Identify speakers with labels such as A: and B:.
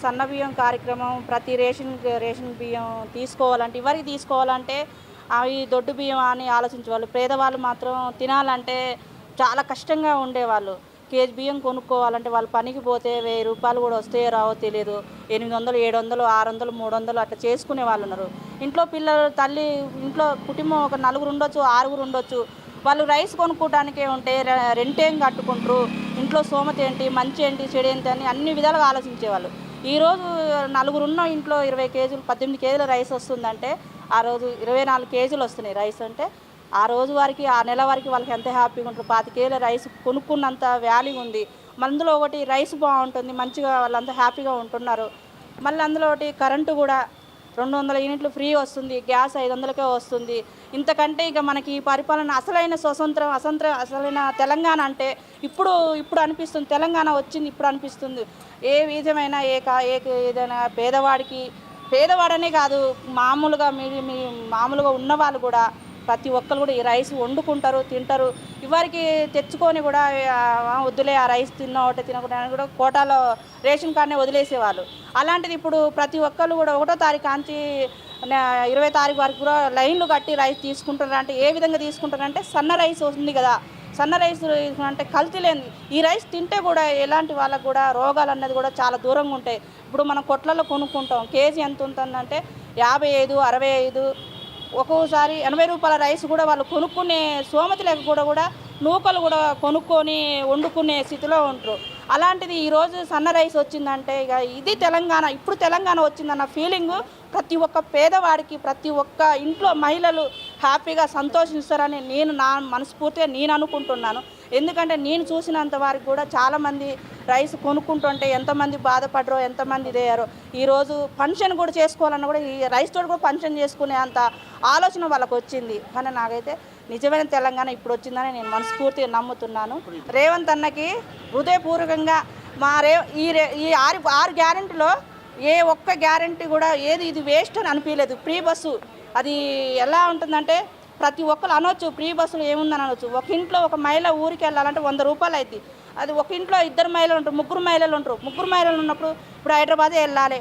A: సన్న బియ్యం కార్యక్రమం ప్రతి రేషన్ బియ్యం తీసుకోవాలంటే ఎవరికి తీసుకోవాలంటే అవి దొడ్డు బియ్యం అని ఆలోచించేవాళ్ళు. పేదవాళ్ళు మాత్రం తినాలంటే చాలా కష్టంగా ఉండేవాళ్ళు. కేజీ బియ్యం కొనుక్కోవాలంటే వాళ్ళు పనికి పోతే రూ. 1000 కూడా వస్తాయో రావో తెలియదు. 800, 700, 600, 300 అట్లా చేసుకునే వాళ్ళు ఉన్నారు. ఇంట్లో పిల్లలు తల్లి ఇంట్లో కుటుంబం ఒక నలుగురు ఉండొచ్చు, 6గురు ఉండొచ్చు. వాళ్ళు రైస్ కొనుక్కోవడానికే ఉంటే రెంట్ ఏం కట్టుకుంటారు, ఇంట్లో సోమత ఏంటి, మంచి ఏంటి, చెడు ఏంటి అని అన్ని విధాలుగా ఆలోచించేవాళ్ళు. ఈరోజు నలుగురు ఉన్న ఇంట్లో 20 కేజీలు 18 కేజీల రైస్ వస్తుందంటే ఆ రోజు 24 కేజీలు వస్తున్నాయి రైస్ అంటే ఆ రోజు వారికి ఆ నెల వరకు వాళ్ళకి ఎంత హ్యాపీగా ఉంటారు. 25 కేజీల రైస్ కొనుక్కున్నంత వాల్యూ ఉంది. అందులో ఒకటి రైస్ బాగుంటుంది, మంచిగా వాళ్ళంతా హ్యాపీగా ఉంటున్నారు. మళ్ళీ అందులో ఒకటి కరెంటు కూడా 200 యూనిట్లు ఫ్రీ వస్తుంది, గ్యాస్ 500కే వస్తుంది. ఇంతకంటే ఇక మనకి ఈ పరిపాలన అసలైన అసలైన తెలంగాణ అంటే ఇప్పుడు అనిపిస్తుంది. తెలంగాణ వచ్చింది ఇప్పుడు అనిపిస్తుంది. ఏ విధమైన ఏదైనా పేదవాడనే కాదు, మామూలుగా మామూలుగా ఉన్నవాళ్ళు కూడా ప్రతి ఒక్కరు కూడా ఈ రైస్ వండుకుంటారు, తింటారు. ఇవరికి తెచ్చుకొని కూడా వద్దులే ఆ రైస్ ఒకటి తినకుండా కూడా కోటాలో రేషన్ కార్డునే వదిలేసేవాళ్ళు. అలాంటిది ఇప్పుడు ప్రతి ఒక్కరు కూడా 1వ తారీఖు కాంచి 20వ తారీఖు వరకు కూడా లైన్లు కట్టి రైస్ తీసుకుంటారు. అంటే ఏ విధంగా తీసుకుంటారంటే సన్న రైస్ ఉంది కదా, సన్న రైస్ అంటే కల్తీ లేని ఈ రైస్ తింటే కూడా ఎలాంటి వాళ్ళకు కూడా రోగాలు అన్నది కూడా చాలా దూరంగా ఉంటాయి. ఇప్పుడు మనం కొట్లలో కొనుక్కుంటాం, కేజీ ఎంత ఉంటుందంటే 55, 65, ఒక్కోసారి 80 రూపాయల రైస్ కూడా వాళ్ళు కొనుక్కునే సోమతి లేక కూడా నూకలు కూడా కొనుక్కొని వండుకునే స్థితిలో ఉంటారు. అలాంటిది ఈరోజు సన్న రైస్ వచ్చిందంటే ఇక ఇది తెలంగాణ, ఇప్పుడు తెలంగాణ వచ్చిందన్న ఫీలింగు ప్రతి ఒక్క పేదవాడికి, ప్రతి ఒక్క ఇంట్లో మహిళలు హ్యాపీగా సంతోషిస్తారని నా మనస్ఫూర్తిగా నేను అనుకుంటున్నాను. ఎందుకంటే నేను చూసినంత వారికి కూడా చాలామంది రైస్ కొనుక్కుంటుంటే ఎంతమంది బాధపడరో, ఎంతమంది ఇదయ్యారో. ఈరోజు ఫంక్షన్ కూడా చేసుకోవాలన్నా కూడా ఈ రైస్ తోటి కూడా ఫంక్షన్ చేసుకునే అంత ఆలోచన వాళ్ళకు వచ్చింది. కానీ నాకైతే నిజమైన తెలంగాణ ఇప్పుడు వచ్చిందని నేను మనస్ఫూర్తిగా నమ్ముతున్నాను. రేవంత్ అన్నకి హృదయపూర్వకంగా ఈ 6 గ్యారెంటీలో ఏ ఒక్క గ్యారెంటీ కూడా ఇది వేస్ట్ అని అనిపించలేదు. ఫ్రీ బస్సు అది ఎలా ఉంటుందంటే ప్రతి ఒక్కరు అనొచ్చు, ఫ్రీ బస్సులు ఏముందని అనొచ్చు. ఒక ఇంట్లో ఒక మహిళ ఊరికి వెళ్ళాలంటే 100 రూపాయలు అవుతుంది. అది ఒక ఇంట్లో 2 మహిళలు ఉంటారు, 3 మహిళలు ఉంటారు. 3 మహిళలు ఉన్నప్పుడు ఇప్పుడు హైదరాబాదే వెళ్ళాలి.